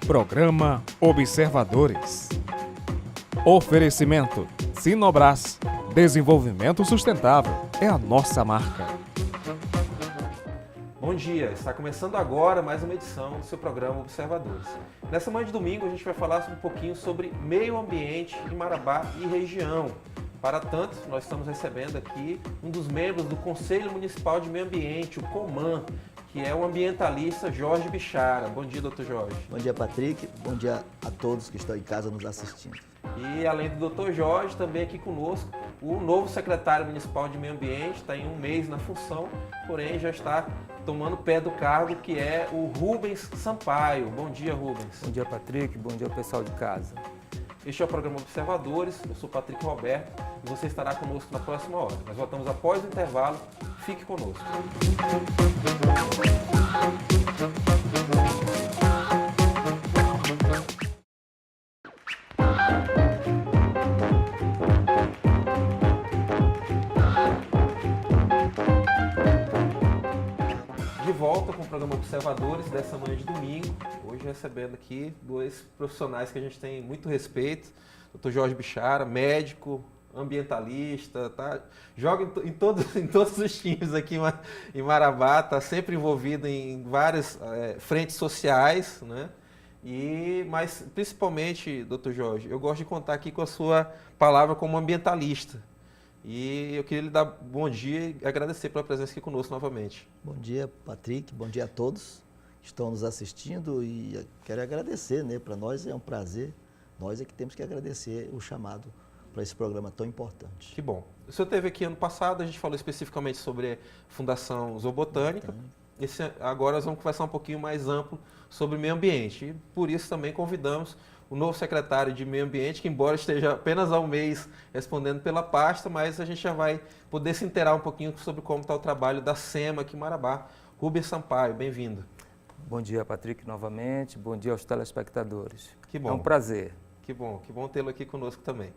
Programa Observadores. Oferecimento Sinobras. Desenvolvimento sustentável é a nossa marca. Bom dia, está começando agora mais uma edição do seu programa Observadores. Nessa manhã de domingo a gente vai falar um pouquinho sobre meio ambiente em Marabá e região. Para tanto, nós estamos recebendo aqui um dos membros do Conselho Municipal de Meio Ambiente, o COMAN, que é o ambientalista Jorge Bichara. Bom dia, doutor Jorge. Bom dia, Patrick. Bom dia a todos que estão em casa nos assistindo. E além do doutor Jorge, também aqui conosco, o novo secretário municipal de Meio Ambiente, está em um mês na função, porém já está tomando pé do cargo, que é o Rubens Sampaio. Bom dia, Rubens. Bom dia, Patrick. Bom dia ao pessoal de casa. Este é o programa Observadores, eu sou Patrick Roberto e você estará conosco na próxima hora. Nós voltamos após o intervalo, fique conosco. De volta com o programa Observadores dessa manhã de domingo, hoje recebendo aqui dois profissionais que a gente tem muito respeito, Dr. Jorge Bichara, médico, ambientalista, tá? Joga em todos os times aqui em Marabá, está sempre envolvido em várias frentes sociais, né? Mas principalmente, Dr. Jorge, eu gosto de contar aqui com a sua palavra como ambientalista. E eu queria lhe dar bom dia e agradecer pela presença aqui conosco novamente. Bom dia, Patrick. Bom dia a todos que estão nos assistindo e quero agradecer, né? Para nós é um prazer. Nós é que temos que agradecer o chamado para esse programa tão importante. Que bom. O senhor esteve aqui ano passado, a gente falou especificamente sobre a Fundação Zoobotânica. Agora nós vamos conversar um pouquinho mais amplo sobre meio ambiente. E por isso também convidamos o novo secretário de Meio Ambiente, que embora esteja apenas há um mês respondendo pela pasta, mas a gente já vai poder se inteirar um pouquinho sobre como está o trabalho da SEMA aqui em Marabá. Rubens Sampaio, bem-vindo. Bom dia, Patrick, novamente. Bom dia aos telespectadores. Que bom. É um prazer. Que bom tê-lo aqui conosco também.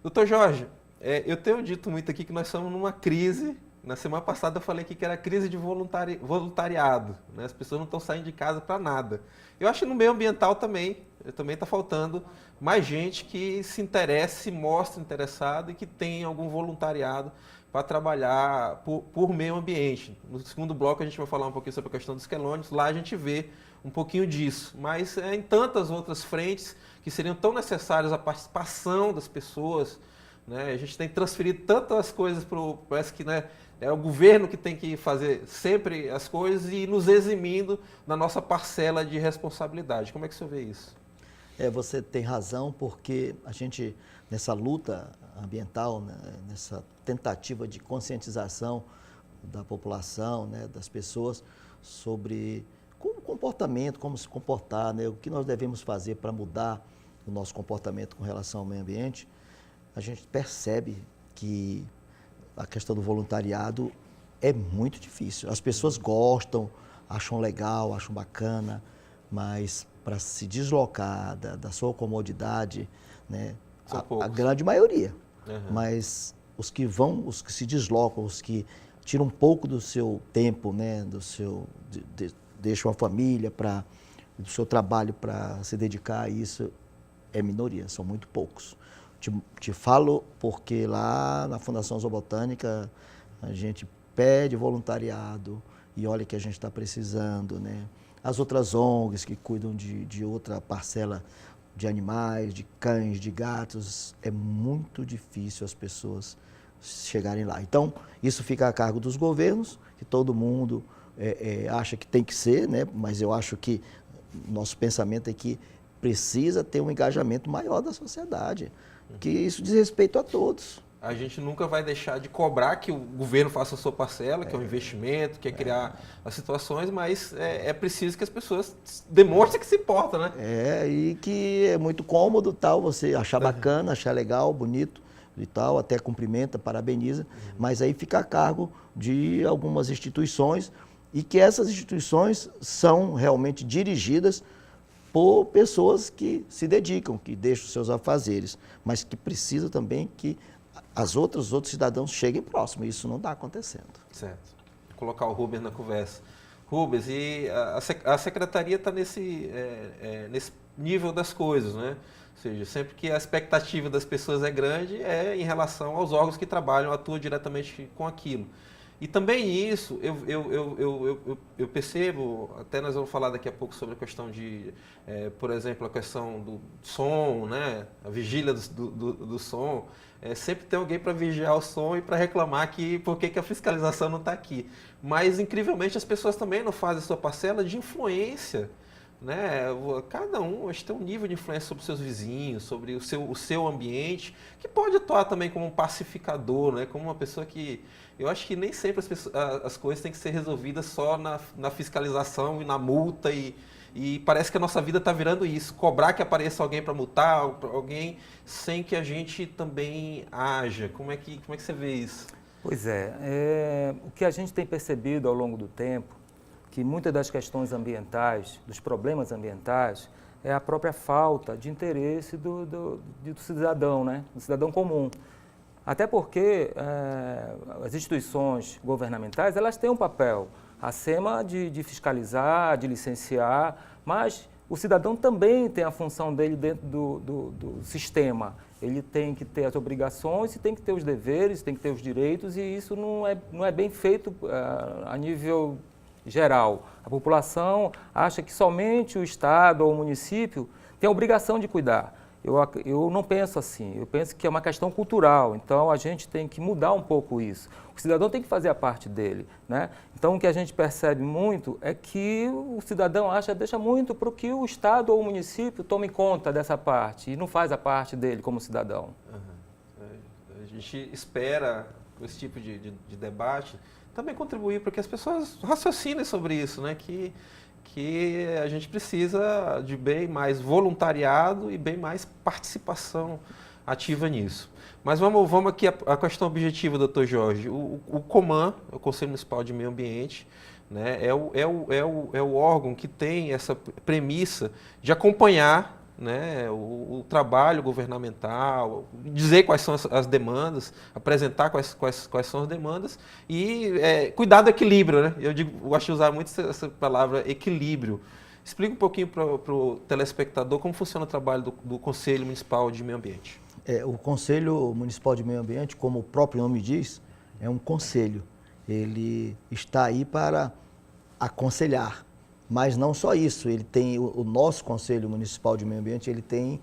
Doutor Jorge, eu tenho dito muito aqui que nós estamos numa crise. Na semana passada eu falei aqui que era crise de voluntariado, né? As pessoas não estão saindo de casa para nada. Eu acho que no meio ambiental também está faltando mais gente que se interesse, se mostre interessado e que tenha algum voluntariado para trabalhar por meio ambiente. No segundo bloco a gente vai falar um pouquinho sobre a questão dos quelônios, lá a gente vê um pouquinho disso, mas em tantas outras frentes que seriam tão necessárias a participação das pessoas, né? A gente tem transferido tantas coisas parece que, né, é o governo que tem que fazer sempre as coisas e nos eximindo da nossa parcela de responsabilidade. Como é que o senhor vê isso? Você tem razão, porque a gente, nessa luta ambiental, né, nessa tentativa de conscientização da população, né, das pessoas, sobre o comportamento, como se comportar, né, o que nós devemos fazer para mudar o nosso comportamento com relação ao meio ambiente, a gente percebe que a questão do voluntariado é muito difícil. As pessoas gostam, acham legal, acham bacana, mas para se deslocar da sua comodidade, né, a grande maioria. Uhum. Mas os que se deslocam, os que tiram um pouco do seu tempo, né, deixam a família, do seu trabalho para se dedicar a isso, é minoria, são muito poucos. Te falo porque lá na Fundação Zoobotânica a gente pede voluntariado e olha que a gente está precisando, né? As outras ONGs que cuidam de outra parcela de animais, de cães, de gatos, é muito difícil as pessoas chegarem lá. Então, isso fica a cargo dos governos, que todo mundo acha que tem que ser, né? Mas eu acho que nosso pensamento é que precisa ter um engajamento maior da sociedade, que isso diz respeito a todos. A gente nunca vai deixar de cobrar que o governo faça a sua parcela, que é um investimento, que é criar as situações, mas é preciso que as pessoas demonstrem que se importam, né? E que é muito cômodo, tal, você achar bacana, achar legal, bonito e tal, até cumprimenta, parabeniza, mas aí fica a cargo de algumas instituições e que essas instituições são realmente dirigidas por pessoas que se dedicam, que deixam seus afazeres, mas que precisam também que os outros cidadãos cheguem próximo. Isso não está acontecendo. Certo. Vou colocar o Rubens na conversa. Rubens, e a secretaria está nesse nível das coisas, né? Ou seja, sempre que a expectativa das pessoas é grande, é em relação aos órgãos que trabalham, atuam diretamente com aquilo. E também isso, eu percebo, até nós vamos falar daqui a pouco sobre a questão de, por exemplo, a questão do som, né? A vigília do som. Sempre tem alguém para vigiar o som e para reclamar que por que a fiscalização não está aqui. Mas, incrivelmente, as pessoas também não fazem a sua parcela de influência, né? Cada um acho que tem um nível de influência sobre os seus vizinhos, sobre o seu ambiente, que pode atuar também como um pacificador, né? Como uma pessoa que... Eu acho que nem sempre as coisas têm que ser resolvidas só na fiscalização e na multa e parece que a nossa vida está virando isso, cobrar que apareça alguém para multar, alguém sem que a gente também haja. Como é que você vê isso? Pois é, o que a gente tem percebido ao longo do tempo, que muitas das questões ambientais, dos problemas ambientais, é a própria falta de interesse do cidadão, né? Do cidadão comum. Até porque as instituições governamentais, elas têm um papel acima de fiscalizar, de licenciar, mas o cidadão também tem a função dele dentro do sistema. Ele tem que ter as obrigações, tem que ter os deveres, tem que ter os direitos, e isso não é bem feito a nível geral. A população acha que somente o Estado ou o município tem a obrigação de cuidar. Eu não penso assim, eu penso que é uma questão cultural, então a gente tem que mudar um pouco isso. O cidadão tem que fazer a parte dele, né? Então o que a gente percebe muito é que o cidadão deixa muito para que o Estado ou o município tome conta dessa parte e não faz a parte dele como cidadão. Uhum. A gente espera, com esse tipo de debate, também contribuir para que as pessoas raciocinem sobre isso, né? Que a gente precisa de bem mais voluntariado e bem mais participação ativa nisso. Mas vamos aqui à questão objetiva, doutor Jorge. O COMAN, o Conselho Municipal de Meio Ambiente, né, é o órgão que tem essa premissa de acompanhar, né, o trabalho governamental, dizer quais são as demandas, apresentar quais são as demandas e cuidar do equilíbrio, né? Eu gosto de usar muito essa palavra equilíbrio. Explica um pouquinho para o telespectador como funciona o trabalho do Conselho Municipal de Meio Ambiente. O Conselho Municipal de Meio Ambiente, como o próprio nome diz, é um conselho. Ele está aí para aconselhar. Mas não só isso, ele tem o nosso Conselho Municipal de Meio Ambiente, ele tem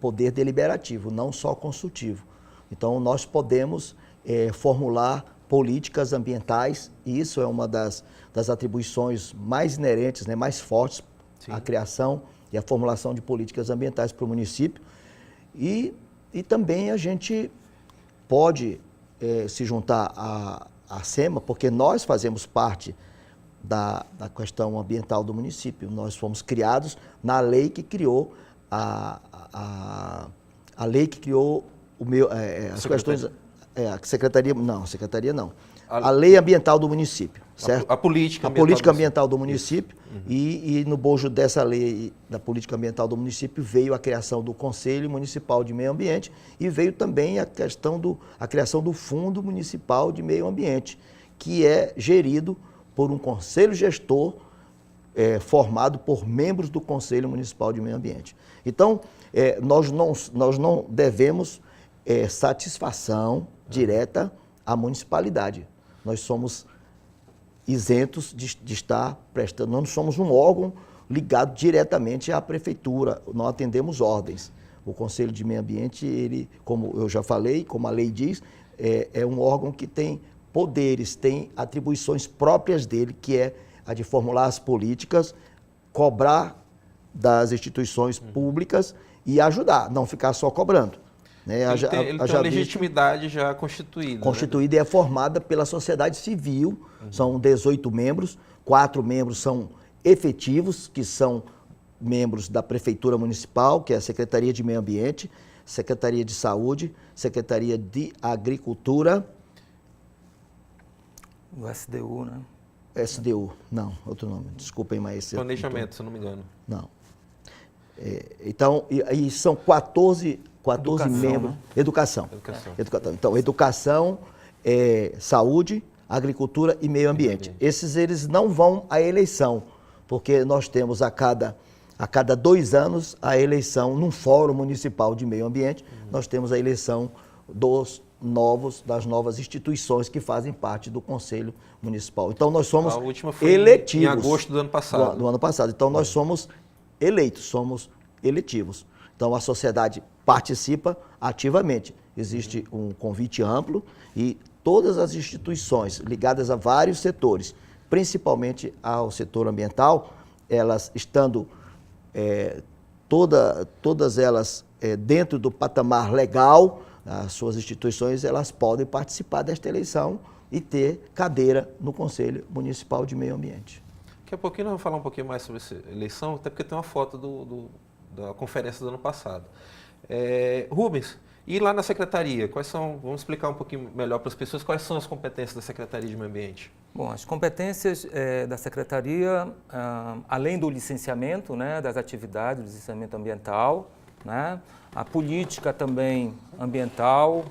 poder deliberativo, não só consultivo. Então, nós podemos formular políticas ambientais, e isso é uma das atribuições mais inerentes, né, mais fortes, Sim. à criação e à formulação de políticas ambientais para o município. E também a gente pode se juntar à SEMA, porque nós fazemos parte da questão ambiental do município. Nós fomos criados na lei que criou a lei que criou as questões... a secretaria não. A lei ambiental do município, certo? A política ambiental do município. Uhum. E no bojo dessa lei da política ambiental do município veio a criação do Conselho Municipal de Meio Ambiente e veio também a criação do Fundo Municipal de Meio Ambiente, que é gerido por um conselho gestor formado por membros do Conselho Municipal de Meio Ambiente. Então, nós não devemos satisfação direta à municipalidade. Nós somos isentos de estar prestando, nós não somos um órgão ligado diretamente à prefeitura, não atendemos ordens. O Conselho de Meio Ambiente, ele, como eu já falei, como a lei diz, é um órgão que tem poderes, tem atribuições próprias dele, que é a de formular as políticas, cobrar das instituições públicas e ajudar, não ficar só cobrando. Né? Ele tem uma legitimidade já constituída. Constituída, né? E é formada pela sociedade civil, são 18 membros, 4 membros são efetivos, que são membros da Prefeitura Municipal, que é a Secretaria de Meio Ambiente, Secretaria de Saúde, Secretaria de Agricultura... O SDU, né? SDU, não, outro nome, desculpem, mas... esse Planejamento, se eu não me engano. Não. Então, e são 14 membros... Né? Educação. Então, educação, saúde, agricultura e meio ambiente. Esses, eles não vão à eleição, porque nós temos a cada A cada 2 anos, a eleição num fórum municipal de meio ambiente, nós temos a eleição das novas instituições que fazem parte do Conselho Municipal. Então, nós somos A última foi eletivos. em agosto do ano passado. Do ano passado. Então, nós somos eleitos, somos eletivos. Então, a sociedade participa ativamente. Existe um convite amplo e todas as instituições ligadas a vários setores, principalmente ao setor ambiental, elas estando todas elas dentro do patamar legal, as suas instituições, elas podem participar desta eleição e ter cadeira no Conselho Municipal de Meio Ambiente. Daqui a pouquinho nós vamos falar um pouquinho mais sobre essa eleição, até porque tem uma foto da conferência do ano passado. Rubens, e lá na Secretaria, vamos explicar um pouquinho melhor para as pessoas, quais são as competências da Secretaria de Meio Ambiente? Bom, as competências da Secretaria, além do licenciamento, né, das atividades, do licenciamento ambiental, né, a política também ambiental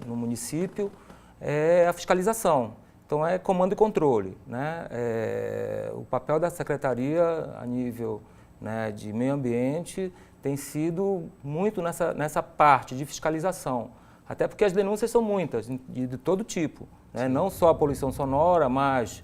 no município, é a fiscalização. Então, é comando e controle, né? O papel da Secretaria a nível, né, de meio ambiente tem sido muito nessa parte de fiscalização. Até porque as denúncias são muitas, de todo tipo, né? Não só a poluição sonora, mas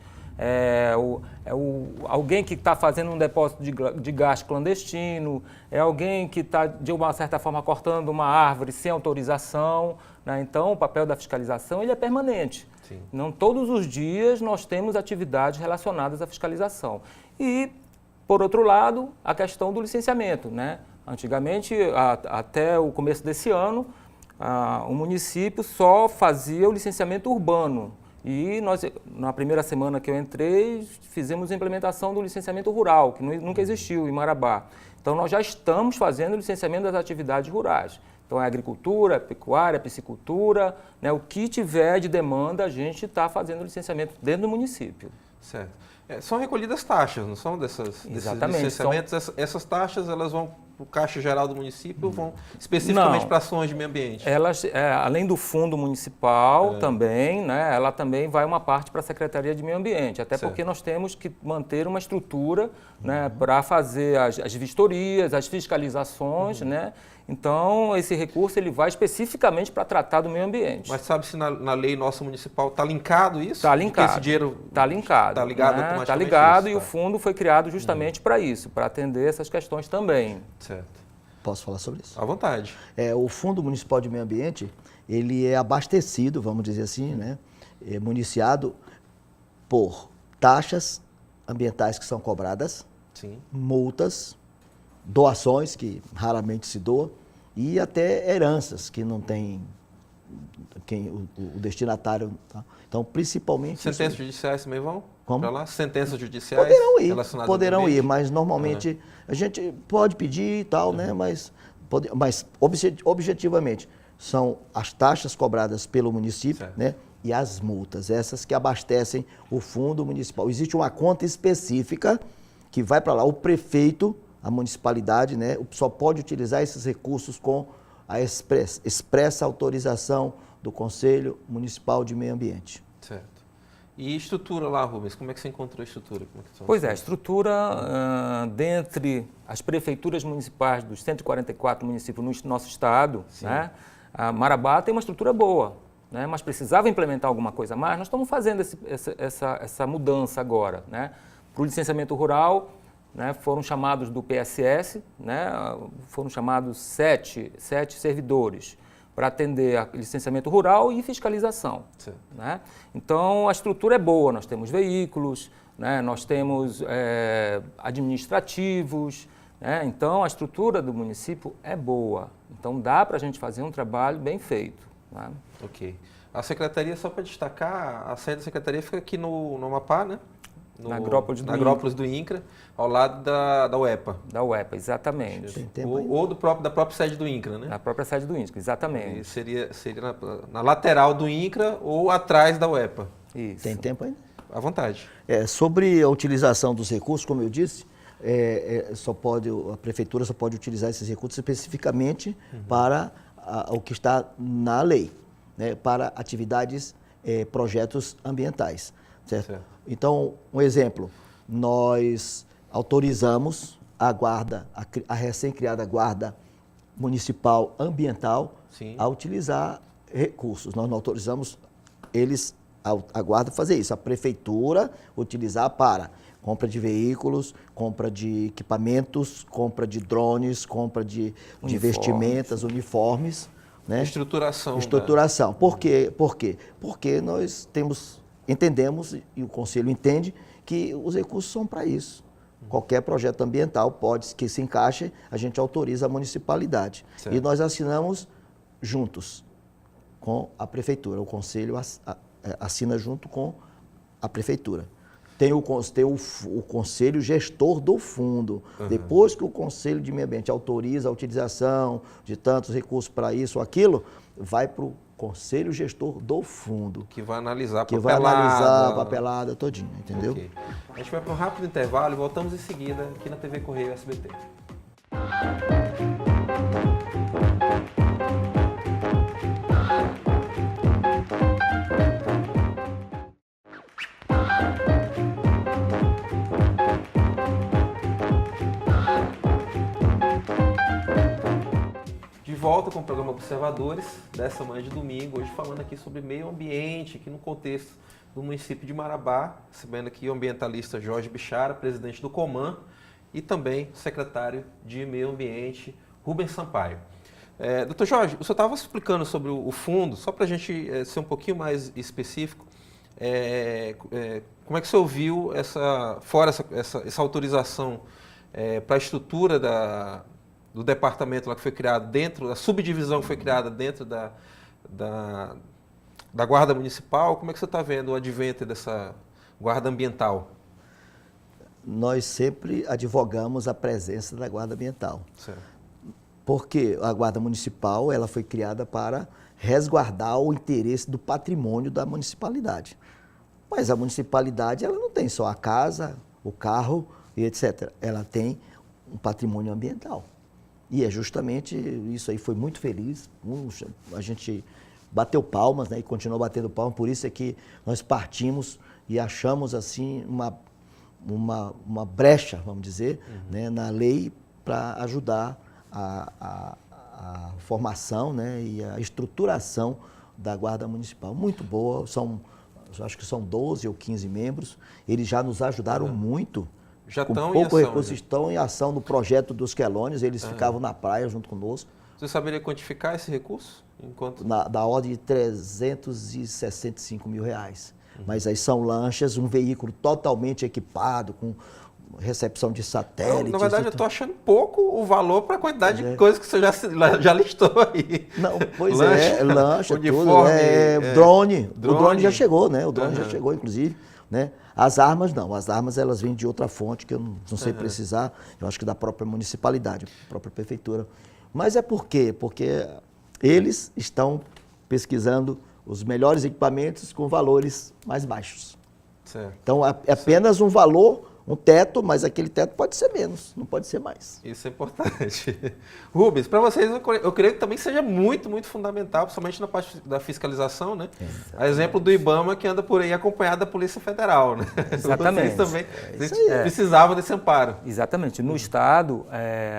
alguém que está fazendo um depósito de gás clandestino, é alguém que está, de uma certa forma, cortando uma árvore sem autorização, né? Então, o papel da fiscalização ele é permanente. Sim. Não todos os dias nós temos atividades relacionadas à fiscalização. E, por outro lado, a questão do licenciamento, né? Antigamente, até o começo desse ano, o município só fazia o licenciamento urbano. E nós, na primeira semana que eu entrei, fizemos a implementação do licenciamento rural, que nunca existiu em Marabá. Então, nós já estamos fazendo o licenciamento das atividades rurais. Então, é agricultura, pecuária, piscicultura, né? O que tiver de demanda, a gente está fazendo o licenciamento dentro do município. Certo. São recolhidas taxas, não são desses licenciamentos? Essas taxas, elas vão para o Caixa Geral do município ou vão especificamente para ações de meio ambiente? Elas, além do fundo municipal também, né, ela também vai uma parte para a Secretaria de Meio Ambiente, até porque nós temos que manter uma estrutura, né, para fazer as vistorias, as fiscalizações, né? Então, esse recurso ele vai especificamente para tratar do meio ambiente. Mas sabe se na lei nossa municipal está linkado isso? Está linkado. Esse dinheiro está linkado. Está ligado, né? automaticamente? Está ligado isso, e o fundo foi criado justamente para isso, para atender essas questões também. Certo. Posso falar sobre isso? À vontade. O Fundo Municipal de Meio Ambiente, ele é abastecido, vamos dizer assim, né? É municiado por taxas ambientais que são cobradas, Sim. multas, doações, que raramente se doa, e até heranças, que não tem o destinatário. Tá? Então, principalmente... Sentenças judiciais também vão? Como? Para lá? Sentenças judiciais Poderão ir, mas normalmente a gente pode pedir e tal, né? Mas objetivamente são as taxas cobradas pelo município, né? E as multas, essas que abastecem o fundo municipal. Existe uma conta específica que vai para lá, o prefeito, a municipalidade, né, só pode utilizar esses recursos com a expressa autorização do Conselho Municipal de Meio Ambiente. Certo. E estrutura lá, Rubens, como é que você encontrou a estrutura? Pois é, a estrutura dentre as prefeituras municipais dos 144 municípios no nosso estado, né, a Marabá tem uma estrutura boa, né, mas precisava implementar alguma coisa a mais. Nós estamos fazendo essa mudança agora, né, para o licenciamento rural. Né, foram chamados do PSS, né, foram chamados sete servidores para atender a licenciamento rural e fiscalização. Né? Então, a estrutura é boa, nós temos veículos, né, nós temos administrativos, né, então a estrutura do município é boa. Então, dá para a gente fazer um trabalho bem feito. Né? Ok. A secretaria, só para destacar, a sede da secretaria fica aqui no Amapá, né? Na Agrópolis do INCRA, ao lado da UEPA. Da UEPA, exatamente. Ou da própria sede do INCRA, né? Da própria sede do INCRA, exatamente. E seria na lateral do INCRA ou atrás da UEPA. Isso. Tem tempo ainda? À vontade. Sobre a utilização dos recursos, como eu disse, a prefeitura só pode utilizar esses recursos especificamente para o que está na lei, né, para atividades, projetos ambientais. Certo? Então, um exemplo, nós autorizamos a guarda, a recém-criada Guarda Municipal Ambiental Sim. a utilizar recursos. Nós não autorizamos a guarda fazer isso. A prefeitura utilizar para compra de veículos, compra de equipamentos, compra de drones, compra de vestimentas, uniformes. Né? Estruturação. Estruturação. Por quê? Porque nós entendemos, e o Conselho entende, que os recursos são para isso. Qualquer projeto ambiental que se encaixe, a gente autoriza a municipalidade. Certo. E nós assinamos juntos com a prefeitura. O Conselho assina junto com a prefeitura. Tem o Conselho Gestor do Fundo. Depois que o Conselho de Meio Ambiente autoriza a utilização de tantos recursos para isso ou aquilo, vai para o Conselho Gestor do Fundo. Que vai analisar a Que papelada. vai analisar a papelada todinha, entendeu? Okay. A gente vai para um rápido intervalo e voltamos em seguida aqui na TV Correio SBT. Volta com o programa Observadores, dessa manhã de domingo, hoje falando aqui sobre meio ambiente, aqui no contexto do município de Marabá, recebendo aqui o ambientalista Jorge Bichara, presidente do Coman, e também o secretário de Meio Ambiente, Rubens Sampaio. Doutor Jorge, o senhor estava explicando sobre o fundo, só para a gente ser um pouquinho mais específico, como é que o senhor viu essa autorização para a estrutura do departamento lá que foi criado dentro, da subdivisão que foi criada dentro da Guarda Municipal? Como é que você está vendo o advento dessa Guarda Ambiental? Nós sempre advogamos a presença da Guarda Ambiental. Certo. Porque a Guarda Municipal ela foi criada para resguardar o interesse do patrimônio da municipalidade. Mas a municipalidade ela não tem só a casa, o carro e etc. Ela tem um patrimônio ambiental. E é justamente isso aí, foi muito feliz, a gente bateu palmas, né, e continuou batendo palmas, por isso é que nós partimos e achamos assim uma brecha, vamos dizer, né, na lei para ajudar a formação, né, e a estruturação da Guarda Municipal. Muito boa, acho que são 12 ou 15 membros, eles já nos ajudaram muito. Já com estão pouco em ação, recurso, estão em ação no projeto dos quelônios, eles ficavam na praia junto conosco. Você saberia quantificar esse recurso? Da ordem de R$365 mil. Mas aí são lanchas, um veículo totalmente equipado, com recepção de satélites. Na verdade, eu estou achando pouco o valor para a quantidade de coisas que você já listou aí. Não, pois lancha, uniforme, tudo. Drone. O drone já chegou, né? O drone já chegou, inclusive. Né? As armas não, as armas elas vêm de outra fonte que eu não sei precisar, eu acho que da própria municipalidade, própria prefeitura. Mas é por quê? Porque eles estão pesquisando os melhores equipamentos com valores mais baixos. Certo. Então é apenas um valor, um teto, mas aquele teto pode ser menos, não pode ser mais. Isso é importante. Rubens, para vocês, eu creio que também seja muito, muito fundamental, principalmente na parte da fiscalização, né? A exemplo do IBAMA, que anda por aí acompanhado da Polícia Federal, né? Exatamente. Vocês também precisavam desse amparo. Exatamente. No Estado,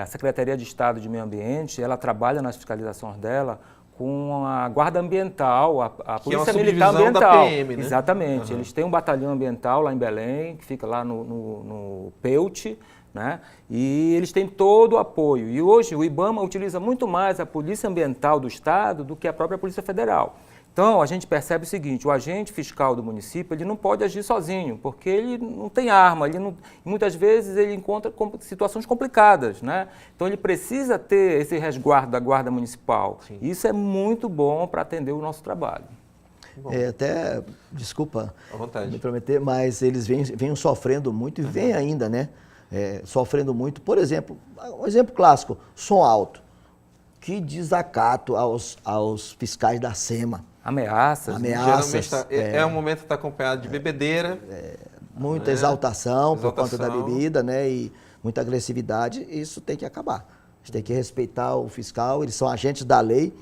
a Secretaria de Estado de Meio Ambiente, ela trabalha nas fiscalizações dela com a Guarda Ambiental, a Polícia Militar Ambiental. Da PM, né? Exatamente. Eles têm um batalhão ambiental lá em Belém, que fica lá no PEUT, né? E eles têm todo o apoio. E hoje o IBAMA utiliza muito mais a Polícia Ambiental do Estado do que a própria Polícia Federal. Então, a gente percebe o seguinte, o agente fiscal do município, ele não pode agir sozinho, porque ele não tem arma, muitas vezes ele encontra situações complicadas, né? Então, ele precisa ter esse resguardo da Guarda Municipal. Sim. Isso é muito bom para atender o nosso trabalho. Desculpa à vontade. Me prometer, mas eles vêm sofrendo muito e vêm ainda, né? Sofrendo muito. Por exemplo, um exemplo clássico, som alto. Que desacato aos fiscais da SEMA. Ameaças. Geralmente é um momento que está acompanhado de bebedeira. Muita exaltação por conta da bebida, né? E muita agressividade. Isso tem que acabar. A gente tem que respeitar o fiscal, eles são agentes da lei,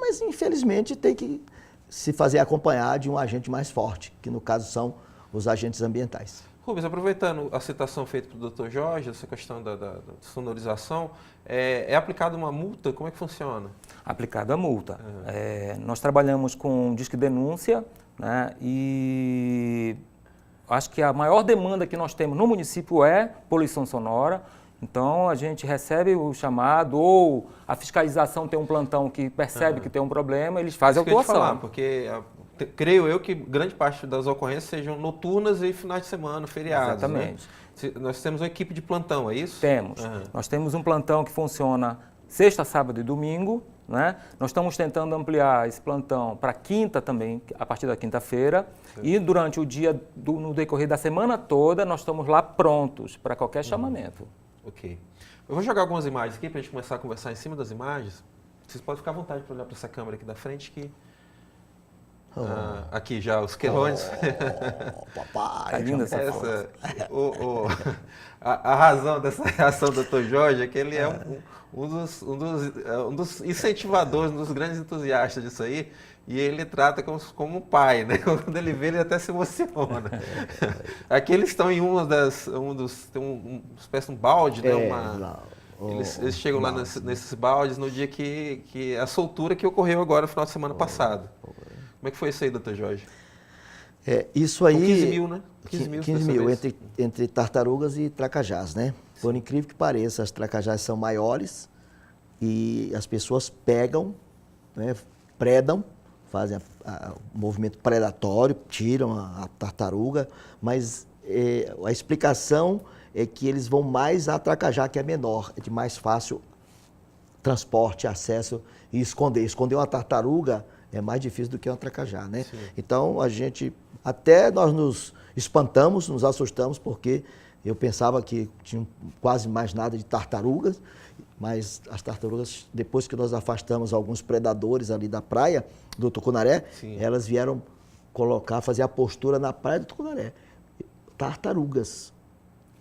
mas infelizmente tem que se fazer acompanhar de um agente mais forte, que no caso são os agentes ambientais. Rubens, aproveitando a citação feita pelo Dr. Jorge, essa questão da sonorização, é aplicada uma multa? Como é que funciona? Aplicada a multa. Nós trabalhamos com disque denúncia, né, e acho que a maior demanda que nós temos no município é poluição sonora. Então, a gente recebe o chamado ou a fiscalização tem um plantão que percebe que tem um problema, eles fazem a autuação. Falar, porque creio eu que grande parte das ocorrências sejam noturnas e finais de semana, feriados. Exatamente. Né? Nós temos uma equipe de plantão, é isso? Temos. Nós temos um plantão que funciona sexta, sábado e domingo, né? Nós estamos tentando ampliar esse plantão para quinta também, a partir da quinta-feira. E durante o dia, no decorrer da semana toda, nós estamos lá prontos para qualquer chamamento. Ok. Eu vou jogar algumas imagens aqui para a gente começar a conversar em cima das imagens. Vocês podem ficar à vontade para olhar para essa câmera aqui da frente que... aqui já, os quelônios. Papai! Tá linda essa foto. A razão dessa reação do Dr. Jorge é que ele é um dos incentivadores, um dos grandes entusiastas disso aí, e ele trata como um pai, né? Quando ele vê, ele até se emociona. Aqui eles estão em tem uma espécie de um balde, né? Eles chegam lá nesses baldes no dia que a soltura que ocorreu agora no final de semana passado. Como é que foi isso aí, Dr. Jorge? Isso aí... 15 mil, né? 15 mil entre tartarugas e tracajás, né? Sim. Por incrível que pareça, as tracajás são maiores e as pessoas pegam, né, predam, fazem o movimento predatório, tiram a tartaruga, mas a explicação é que eles vão mais a tracajá, que é menor, é de mais fácil transporte, acesso e esconder. Esconder uma tartaruga é mais difícil do que uma tracajá, né? Sim. Então, nós nos espantamos, nos assustamos, porque eu pensava que tinha quase mais nada de tartarugas, mas as tartarugas, depois que nós afastamos alguns predadores ali da praia do Tucunaré, sim, elas vieram fazer a postura na praia do Tucunaré. Tartarugas.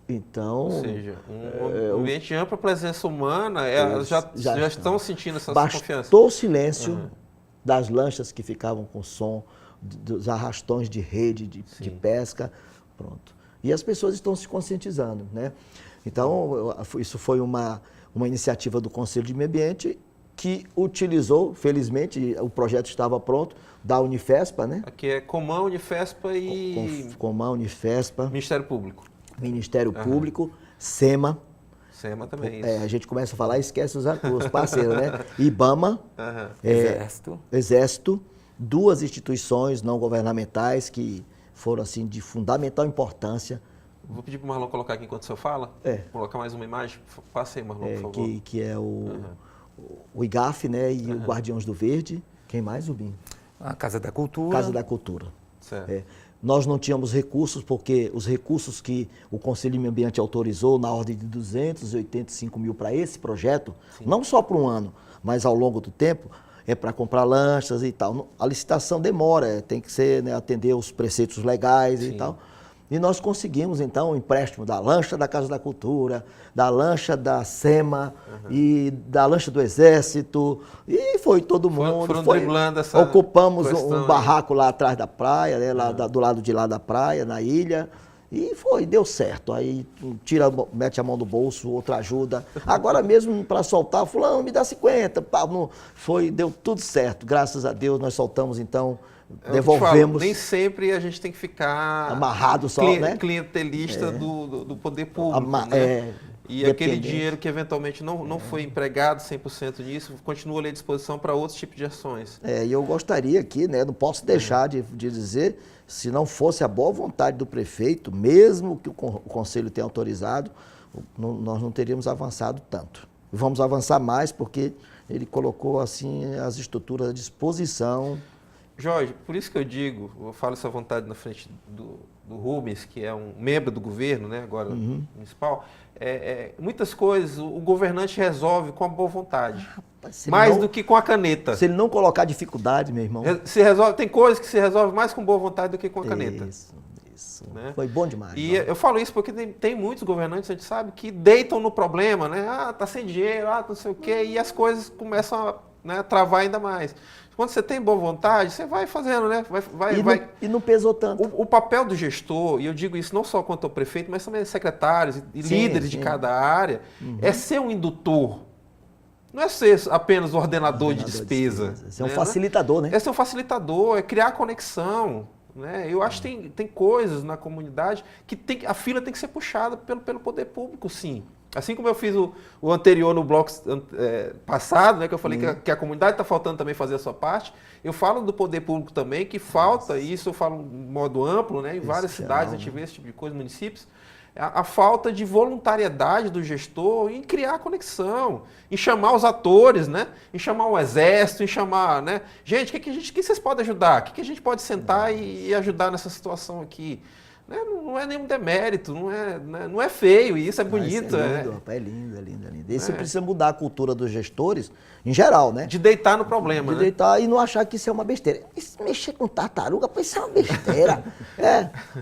Então... Ou seja, um ambiente amplo, a presença humana, elas já estão sentindo essa confiança. Bastou o silêncio das lanchas que ficavam com som, dos arrastões de rede de pesca, pronto. E as pessoas estão se conscientizando, né? Então, isso foi uma iniciativa do Conselho de Meio Ambiente que utilizou, felizmente, o projeto estava pronto, da Unifespa, né? Aqui é Comam, Unifespa e... Comam, Unifespa. Ministério Público. Ministério Público, SEMA. SEMA também, isso. A gente começa a falar e esquece os parceiros, né? IBAMA, Exército, duas instituições não governamentais que foram assim de fundamental importância. Vou pedir para o Marlon colocar aqui enquanto o senhor fala. Colocar mais uma imagem. Passa aí, Marlon, por favor. Que é o IGAF, né? E o Guardiões do Verde. Quem mais, Rubinho? A Casa da Cultura. Casa da Cultura. Certo. Nós não tínhamos recursos, porque os recursos que o Conselho de Meio Ambiente autorizou, na ordem de 285 mil para esse projeto, sim, não só por um ano, mas ao longo do tempo, é para comprar lanchas e tal. A licitação demora, tem que ser, né, atender os preceitos legais, sim, e tal. E nós conseguimos, então, o empréstimo da lancha da Casa da Cultura, da lancha da SEMA e da lancha do Exército. E foi todo mundo. Foram driblando essa ocupamos um barraco lá atrás da praia, né, do lado de lá da praia, na ilha. E deu certo. Aí mete a mão no bolso, outra ajuda. Agora mesmo para soltar, fulano, me dá 50. Deu tudo certo. Graças a Deus nós soltamos, então... devolvemos. Nem sempre a gente tem que ficar amarrado só, né? Clientelista do poder público, né? E aquele dinheiro que eventualmente não foi empregado 100% nisso, continua ali à disposição para outros tipos de ações. E eu gostaria aqui, né, não posso deixar de dizer, se não fosse a boa vontade do prefeito, mesmo que o Conselho tenha autorizado, nós não teríamos avançado tanto. Vamos avançar mais porque ele colocou assim as estruturas à disposição. Jorge, por isso que eu falo essa vontade na frente do Rubens, que é um membro do governo, né, agora municipal, muitas coisas o governante resolve com a boa vontade, mais do que com a caneta. Se ele não colocar dificuldade, meu irmão... Tem coisas que se resolve mais com boa vontade do que com a caneta. Isso. Né? Foi bom demais. E eu falo isso porque tem muitos governantes, a gente sabe, que deitam no problema, né? Tá sem dinheiro, não sei o quê, e as coisas começam né, travar ainda mais. Quando você tem boa vontade, você vai fazendo, né? E não pesou tanto. O papel do gestor, e eu digo isso não só quanto ao prefeito, mas também secretários e Sim, líderes de cada área, é ser um indutor. Não é ser apenas o ordenador de despesa. Ser um né? facilitador, né? É ser um facilitador, é criar conexão. Né? Eu acho que tem coisas na comunidade que a fila tem que ser puxada pelo poder público, sim. Assim como eu fiz o anterior no bloco passado, né, que eu falei que a comunidade está faltando também fazer a sua parte, eu falo do poder público também, que falta, e isso eu falo de modo amplo, né, em várias cidades a gente vê esse tipo de coisa, municípios, a falta de voluntariedade do gestor em criar conexão, em chamar os atores, né, em chamar o exército, em chamar, né, gente, que vocês podem ajudar? O que a gente pode sentar e ajudar nessa situação aqui? Não é nenhum demérito, não é feio, e isso é bonito. Isso é lindo, rapaz, é lindo, é lindo, é lindo. E você precisa mudar a cultura dos gestores, em geral, né? De deitar no problema, De deitar e não achar que isso é uma besteira. Mexer com tartaruga, pois isso é uma besteira.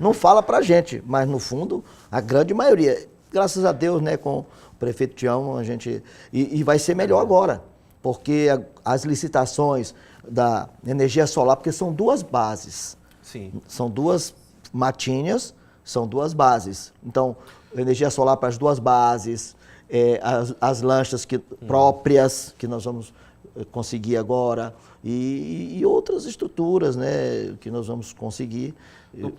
Não fala pra gente, mas no fundo, a grande maioria, graças a Deus, né, com o prefeito Tião, a gente... E vai ser melhor agora, porque as licitações da energia solar, porque são duas bases. Sim. São duas matinhas, são duas bases. Então, energia solar para as duas bases, as lanchas próprias que nós vamos conseguir agora e outras estruturas, né, que nós vamos conseguir.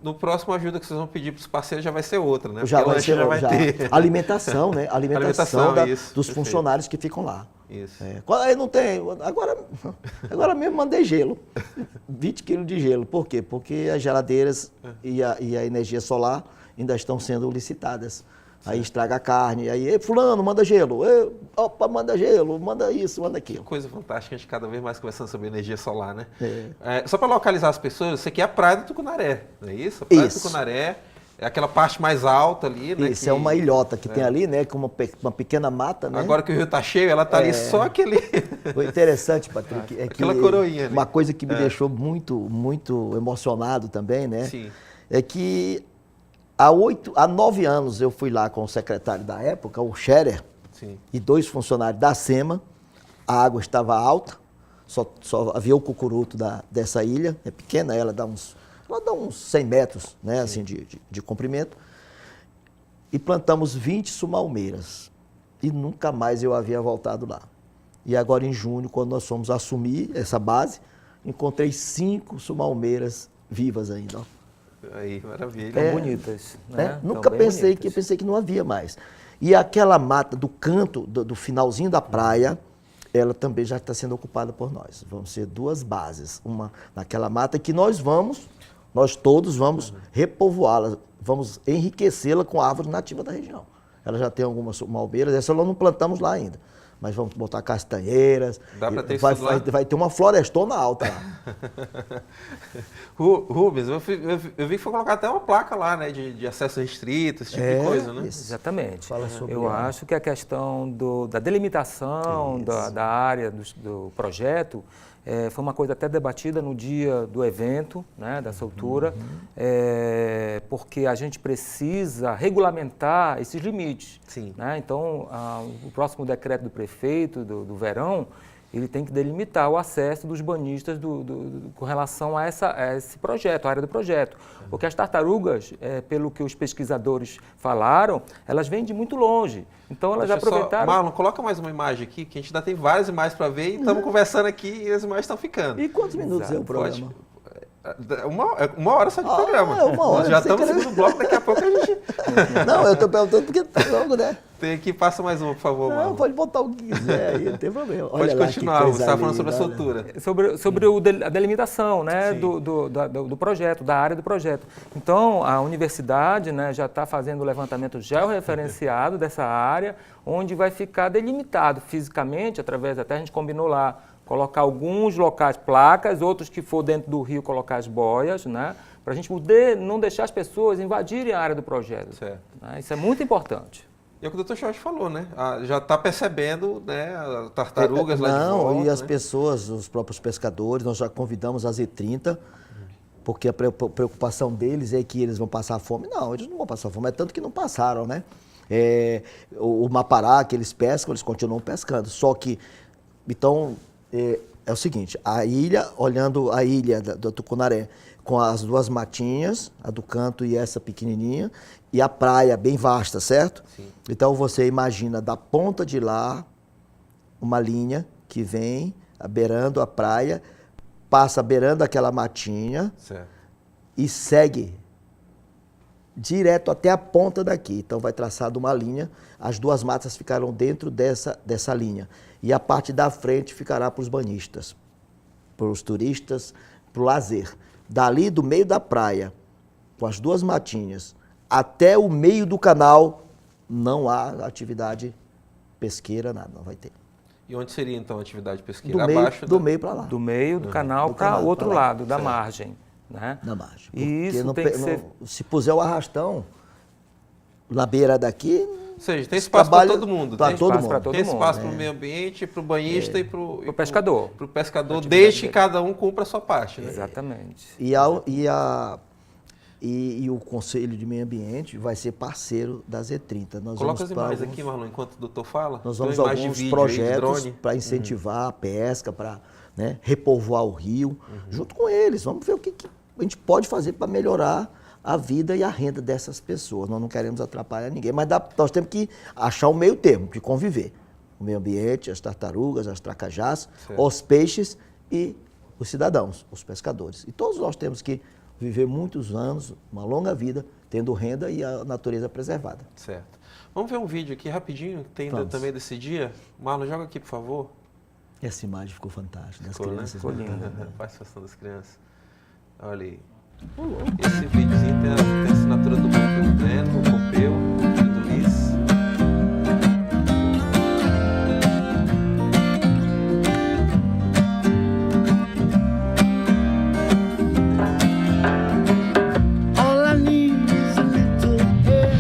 No próximo ajuda que vocês vão pedir para os parceiros já vai ser outra, né? Já vai ser, já vai ter. Alimentação, né? Alimentação dos perfeito. Funcionários que ficam lá. Isso. Aí não tem. Agora mesmo mandei gelo. 20 quilos de gelo. Por quê? Porque as geladeiras e a energia solar ainda estão sendo licitadas. Aí estraga a carne, aí, fulano, manda gelo, opa, manda gelo, manda isso, manda aquilo. Coisa fantástica, a gente cada vez mais conversando sobre energia solar, né? Só para localizar as pessoas, isso aqui é a Praia do Tucunaré, não é isso? A Praia do Tucunaré é aquela parte mais alta ali, né? Isso, é uma ilhota que tem ali, né, com uma pequena mata, né? Agora que o rio está cheio, ela está ali só aquele... O interessante, Patrick, é que aquela coroinha ali. Uma coisa que me deixou muito, muito emocionado também, né? Sim. É que há 9 anos eu fui lá com o secretário da época, o Scherer, Sim. e 2 funcionários da SEMA. A água estava alta, só havia o cucuruto dessa ilha, é pequena, ela dá uns 100 metros, né, assim, de comprimento. E plantamos 20 sumalmeiras. E nunca mais eu havia voltado lá. E agora em junho, quando nós fomos assumir essa base, encontrei 5 sumalmeiras vivas ainda, ó. Aí, maravilha. Tão bonitas. Né? Nunca pensei que não havia mais. E aquela mata do canto, do finalzinho da praia, ela também já está sendo ocupada por nós. Vão ser 2 bases. Uma naquela mata que nós todos vamos repovoá-la, vamos enriquecê-la com árvores nativas da região. Ela já tem algumas malbeiras, essa nós não plantamos lá ainda. Mas vamos botar castanheiras. Dá para ter isso lá? Vai ter uma florestona alta lá. Rubens, eu vi que foi colocar até uma placa lá, né, de acesso restrito, esse tipo de coisa, né? Isso. Exatamente. Fala sobre Eu acho que a questão da delimitação da área do projeto foi uma coisa até debatida no dia do evento, né, da soltura, porque a gente precisa regulamentar esses limites. Sim. Né? Então, o próximo decreto do prefeito do verão, ele tem que delimitar o acesso dos banhistas com relação a esse projeto, a área do projeto. Porque as tartarugas, pelo que os pesquisadores falaram, elas vêm de muito longe. Então elas aproveitaram... Marlon, coloca mais uma imagem aqui, que a gente ainda tem várias imagens para ver e estamos conversando aqui e as imagens estão ficando. E quantos minutos é o programa? Uma hora só de programa. Uma hora. Nós já estamos no segundo bloco, daqui a pouco a gente... Não, eu estou perguntando porque logo, né? Tem aqui, passa mais uma, por favor, Marlon. Não, pode botar o que quiser aí, não tem problema. Pode continuar, você estava falando sobre a soltura. Sobre a delimitação, né, do projeto, da área do projeto. Então, a universidade, né, já está fazendo o levantamento georreferenciado dessa área, onde vai ficar delimitado fisicamente, através, até a gente combinou lá, colocar alguns locais placas, outros que for dentro do rio colocar as boias, né, para a gente poder não deixar as pessoas invadirem a área do projeto. Certo. Né, isso é muito importante. E é o que o Dr. Jorge falou, né? Já está percebendo, né, tartarugas lá de volta. Não, e as pessoas, os próprios pescadores, nós já convidamos a Z30, porque a preocupação deles é que eles vão passar fome. Não, eles não vão passar fome, é tanto que não passaram, né? O Mapará, que eles pescam, eles continuam pescando. Só que, então, É o seguinte, a ilha, olhando a ilha do Tucunaré, com as duas matinhas, a do canto e essa pequenininha, e a praia bem vasta, certo? Sim. Então você imagina da ponta de lá uma linha que vem beirando a praia, passa beirando aquela matinha Certo. e segue direto até a ponta daqui. Então vai traçado uma linha, as duas matas ficarão dentro dessa linha. E a parte da frente ficará para os banhistas, para os turistas, para o lazer. Dali do meio da praia, com as duas matinhas, até o meio do canal, não há atividade pesqueira, nada, não vai ter. E onde seria então a atividade pesqueira? Do meio para lá. Do meio do canal Do para canal o outro pra lá. lado, da Certo. margem. Né? Na margem. E Porque isso tem que ser... se puser o arrastão na beira daqui, Ou seja, tem espaço para todo mundo. Para Tem todo espaço pra mundo. todo Tem mundo, espaço para o meio ambiente, para o banhista e para Pro pescador. Para o pescador, Atividade desde que dele. cada um cumpra a sua parte. Né? Exatamente. E o Conselho de Meio Ambiente vai ser parceiro da Z30. Nós Coloca vamos as para imagens alguns- aqui, Marlon, enquanto o doutor fala. Nós Tem vamos uma a imagem de alguns vídeo aí de projetos drone. para incentivar a pesca, para repovoar o rio, junto com eles. Vamos ver o que a gente pode fazer para melhorar a vida e a renda dessas pessoas. Nós não queremos atrapalhar ninguém, mas nós temos que achar um meio termo de conviver. O meio ambiente, as tartarugas, as tracajás, Certo. os peixes e os cidadãos, os pescadores. E todos nós temos que viver muitos anos, uma longa vida, tendo renda e a natureza preservada. Certo. Vamos ver um vídeo aqui rapidinho, que tem Vamos. também desse dia. Marlon, joga aqui, por favor. Essa imagem ficou fantástica, das Ficou, né? crianças. Ficou linda. Participação das crianças. Olha aí. Esse videozinho tem a assinatura do Breno, do Pompeu e do Luiz. All I need is a little air,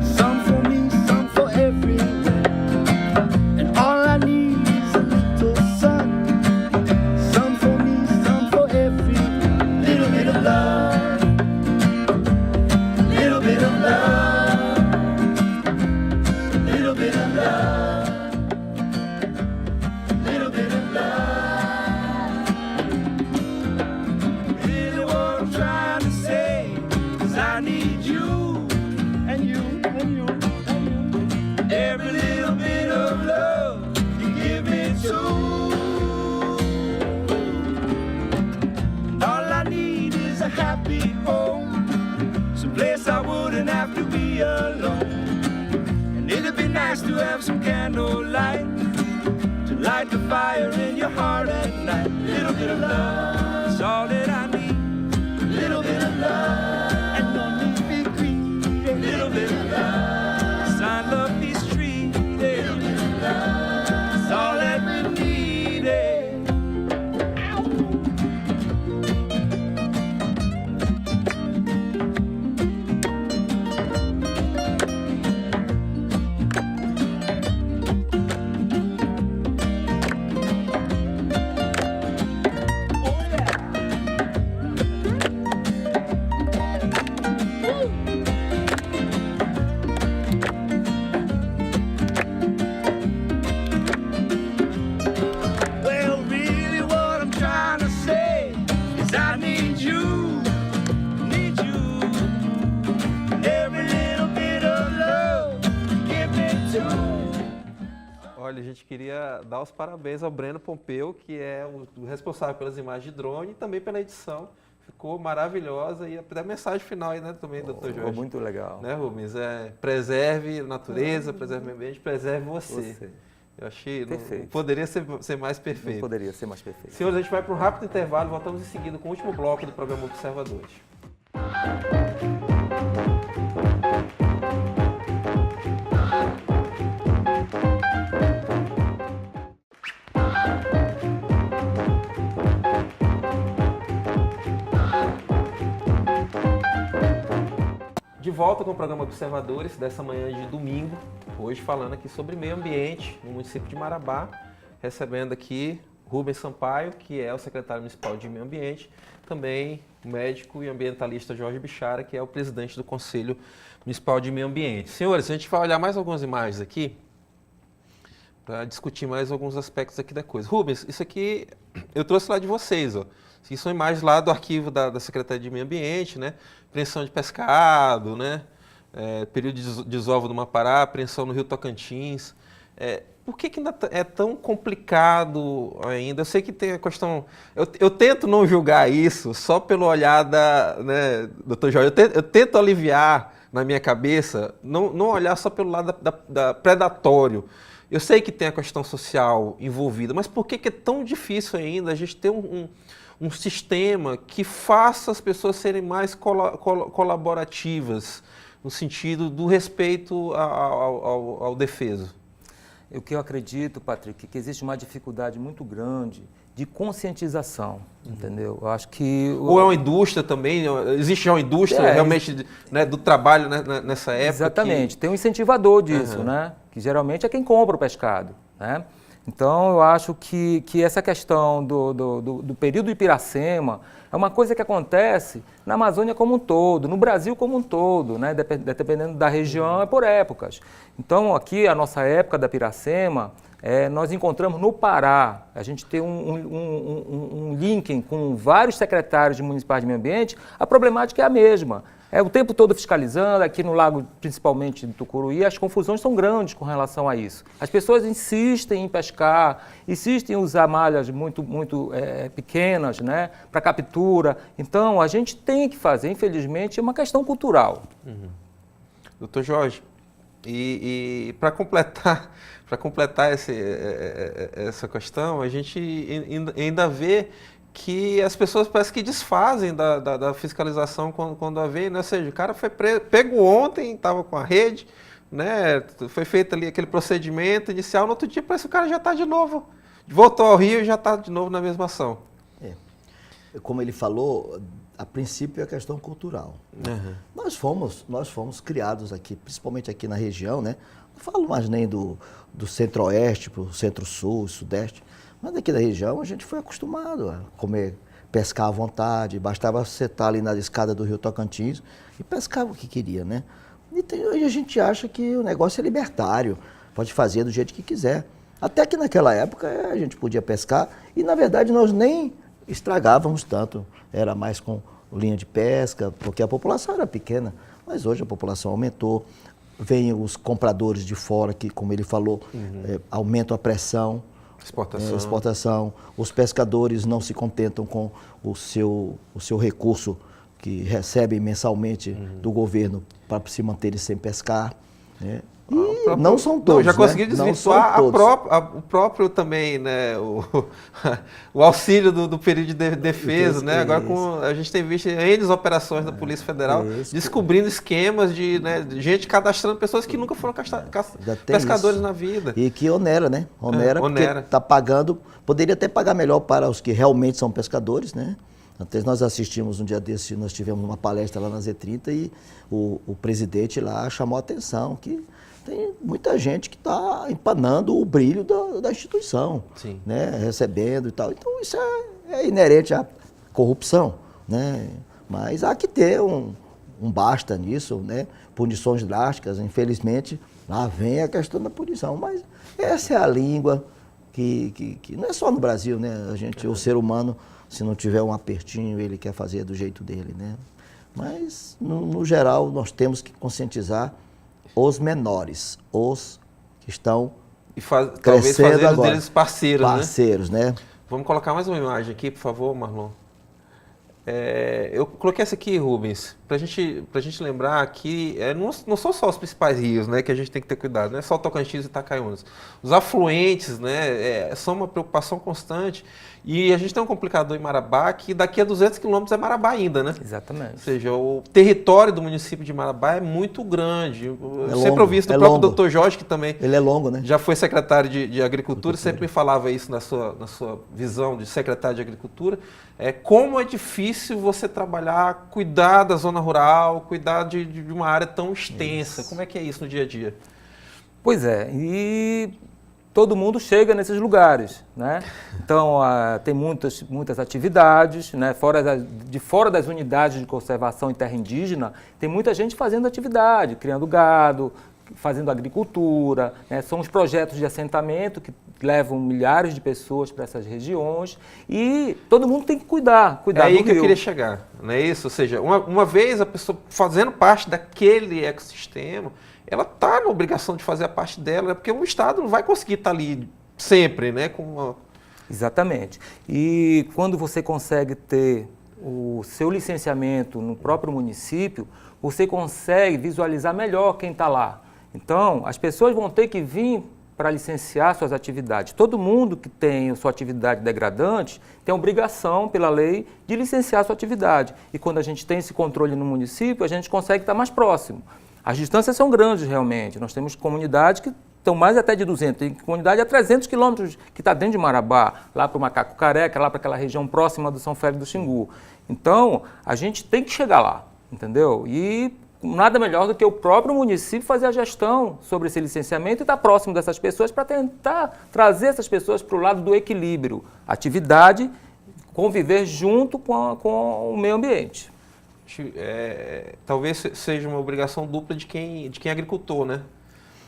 some for me, some for everywhere. And all I need is a little sun, some for me, some for every little bit of love, little bit of love, little bit of love, little bit of love. Really what I'm trying to say is I need you and you and you and you. Every little bit of love you give me too. And all I need is a happy home, some place I wouldn't have to be alone. And it'd be nice to have some candlelight to light the fire in your heart at night. Little bit of love is all that I need. Little bit of love and no need to be greedy. Little bit of love, sign love, peace, treaty. Little bit of love is all that we needed. Oh yeah. Well, really what I'm trying to say is I need you, every little bit of love, give me too. Olha, a gente queria dar os parabéns ao Breno Pompeu, que é o responsável pelas imagens de drone e também pela edição. Ficou maravilhosa e até a mensagem final aí, né, também, doutor Ficou Jorge. muito legal. Né, Rubens? Preserve a natureza, preserve o meio ambiente, preserve você. Eu achei, não Perfeito. poderia ser mais Não perfeito. poderia ser mais perfeito. Senhores, a gente vai para um rápido intervalo, voltamos em seguida com o último bloco do programa Observadores. De volta com o programa Observadores dessa manhã de domingo, hoje falando aqui sobre meio ambiente no município de Marabá, recebendo aqui Rubens Sampaio, que é o secretário municipal de meio ambiente, também o médico e ambientalista Jorge Bichara, que é o presidente do Conselho Municipal de Meio Ambiente. Senhores, a gente vai olhar mais algumas imagens aqui para discutir mais alguns aspectos aqui da coisa. Rubens, isso aqui eu trouxe lá de vocês, ó. Isso são imagens lá do arquivo da Secretaria de Meio Ambiente, né? Apreensão de pescado, né? Período de desova do Mapará, apreensão no Rio Tocantins. Por que ainda é tão complicado ainda? Eu sei que tem a questão... Eu tento não julgar isso só pelo olhar né, doutor Jorge, eu tento aliviar na minha cabeça, não olhar só pelo lado da predatório. Eu sei que tem a questão social envolvida, mas por que é tão difícil ainda a gente ter um sistema que faça as pessoas serem mais colaborativas, no sentido do respeito ao defeso? O que eu acredito, Patrick, que existe uma dificuldade muito grande de conscientização, entendeu? Eu acho que... Ou é uma indústria também? Existe já uma indústria realmente, né, do trabalho, né, nessa época? Exatamente. Tem um incentivador disso, né? Que geralmente é quem compra o pescado, né? Então, eu acho que essa questão do período de Piracema é uma coisa que acontece na Amazônia como um todo, no Brasil como um todo, né? Dependendo da região, é por épocas. Então, aqui, a nossa época da Piracema, nós encontramos no Pará, a gente tem um link com vários secretários municipais de meio ambiente, a problemática é a mesma. O tempo todo fiscalizando, aqui no lago, principalmente do Tucuruí, as confusões são grandes com relação a isso. As pessoas insistem em pescar, insistem em usar malhas muito pequenas, né, para captura. Então, a gente tem que fazer, infelizmente, uma questão cultural. Doutor Jorge, e para completar essa questão, a gente ainda vê que as pessoas parecem que desfazem da fiscalização quando a vê, né? Ou seja, o cara foi pego ontem, estava com a rede, né? Foi feito ali aquele procedimento inicial, no outro dia parece que o cara já está de novo, voltou ao Rio e já está de novo na mesma ação. Como ele falou, a princípio é a questão cultural. Né? Nós fomos criados aqui, principalmente aqui na região, né? Não falo mais nem do centro-oeste para o centro-sul, sudeste, mas aqui da região a gente foi acostumado a pescar à vontade, bastava você estar ali na escada do Rio Tocantins e pescava o que queria, né? E a gente acha que o negócio é libertário, pode fazer do jeito que quiser. Até que naquela época a gente podia pescar e, na verdade, nós nem estragávamos tanto, era mais com linha de pesca, porque a população era pequena, mas hoje a população aumentou. Vêm os compradores de fora que, como ele falou, aumentam a pressão. Exportação. Os pescadores não se contentam com o seu recurso que recebem mensalmente do governo para se manterem sem pescar. Né? E não são todos. Já consegui desvirtuar o próprio também, né, o auxílio do período de defesa, né? Agora a gente tem visto N operações da Polícia Federal descobrindo esquemas de gente cadastrando pessoas que nunca foram pescadores na vida. E que onera, né? Porque está pagando, poderia até pagar melhor para os que realmente são pescadores, né? Até nós assistimos um dia desse, nós tivemos uma palestra lá na Z30 e o presidente lá chamou a atenção que tem muita gente que está empanando o brilho da instituição, né? Recebendo e tal. Então isso é inerente à corrupção, né? Mas há que ter um basta nisso, né? Punições drásticas, infelizmente, lá vem a questão da punição. Mas essa é a língua que não é só no Brasil, né? O ser humano, se não tiver um apertinho, ele quer fazer do jeito dele, né? Mas, no geral, nós temos que conscientizar os menores, os que estão talvez fazer agora. Deles parceiros, né? Vamos colocar mais uma imagem aqui, por favor, Marlon. Eu coloquei essa aqui, Rubens, para a gente lembrar que não são só os principais rios, né, que a gente tem que ter cuidado, não é só o Tocantins e Itacaiunas. Os afluentes, né, são uma preocupação constante. E a gente tem um complicador em Marabá que daqui a 200 quilômetros é Marabá ainda, né? Exatamente. Ou seja, o território do município de Marabá é muito grande. Eu sempre ouvi isso do próprio doutor Jorge, que também ele é longo, né? Já foi secretário de Agricultura, sempre me falava isso na sua visão de secretário de Agricultura. Como é difícil você trabalhar, cuidar da zona rural, cuidar de uma área tão extensa. Isso. Como é que é isso no dia a dia? Pois é, e todo mundo chega nesses lugares, né? Então, tem muitas atividades, né? Fora das unidades de conservação em terra indígena, tem muita gente fazendo atividade, criando gado, fazendo agricultura, né? São os projetos de assentamento que levam milhares de pessoas para essas regiões e todo mundo tem que cuidar É aí do que eu rio. queria chegar, não é isso? Ou seja, uma vez a pessoa fazendo parte daquele ecossistema, ela está na obrigação de fazer a parte dela, né? Porque o Estado não vai conseguir estar ali sempre, né? Exatamente. E quando você consegue ter o seu licenciamento no próprio município, você consegue visualizar melhor quem está lá. Então, as pessoas vão ter que vir para licenciar suas atividades. Todo mundo que tem sua atividade degradante tem a obrigação, pela lei, de licenciar sua atividade. E quando a gente tem esse controle no município, a gente consegue estar mais próximo. As distâncias são grandes, realmente. Nós temos comunidades que estão mais até de 200. Tem comunidade a 300 quilômetros que está dentro de Marabá, lá para o Macaco Careca, lá para aquela região próxima do São Félix do Xingu. Então, a gente tem que chegar lá, entendeu? E nada melhor do que o próprio município fazer a gestão sobre esse licenciamento e estar próximo dessas pessoas para tentar trazer essas pessoas para o lado do equilíbrio. Atividade, conviver junto com o meio ambiente. Talvez seja uma obrigação dupla de quem é agricultor, né?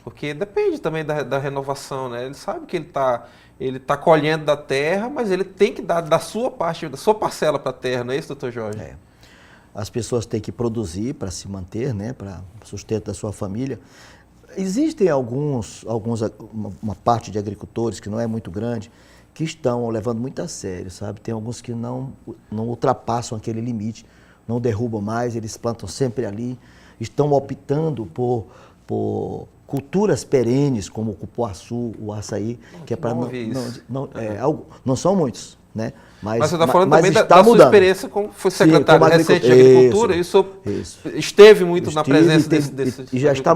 Porque depende também da renovação, né? Ele sabe que ele tá colhendo da terra, mas ele tem que dar da sua parte, da sua parcela para a terra, não é isso, doutor Jorge? As pessoas têm que produzir para se manter, né, para o sustento da sua família. Existem uma parte de agricultores, que não é muito grande, que estão levando muito a sério, sabe? Tem alguns que não ultrapassam aquele limite, não derrubam mais, eles plantam sempre ali, estão optando por culturas perenes, como o cupuaçu, o açaí, que é para não são muitos, né? Mas você está falando também está da mudando. sua experiência como foi secretário recente de Agricultura, isso esteve muito na presença desses e já está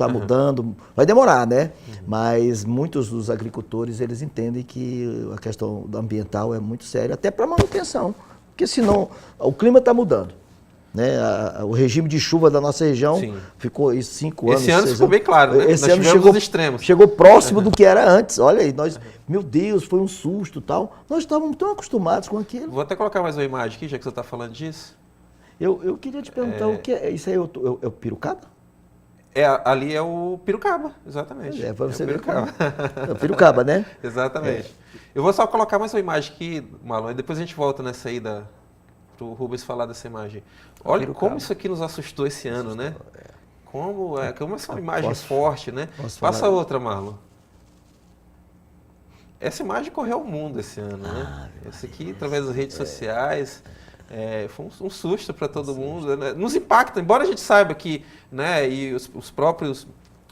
mudando, vai demorar, né? Mas muitos dos agricultores, eles entendem que a questão ambiental é muito séria, até para manutenção, porque senão o clima está mudando. Né? O regime de chuva da nossa região ficou 5 anos. Esse ano ficou bem claro, né? Esse ano chegou próximo do que era antes. Olha aí, meu Deus, foi um susto e tal. Nós estávamos tão acostumados com aquilo. Vou até colocar mais uma imagem aqui, já que você está falando disso. Eu queria te perguntar, o que é isso aí? É o Pirocaba? Ali é o Pirucaba, exatamente. Para você ver. É o Pirocaba, né? Exatamente. Eu vou só colocar mais uma imagem aqui, Marlon, e depois a gente volta nessa aí para o Rubens falar dessa imagem. Olha como isso aqui nos assustou esse ano, né? Como essa uma imagem forte, né? Passa outra, Marlon. Essa imagem correu ao mundo esse ano, né? Essa aqui, através das redes sociais, foi um susto para todo mundo. Né? Nos impacta, embora a gente saiba que, né, e os próprios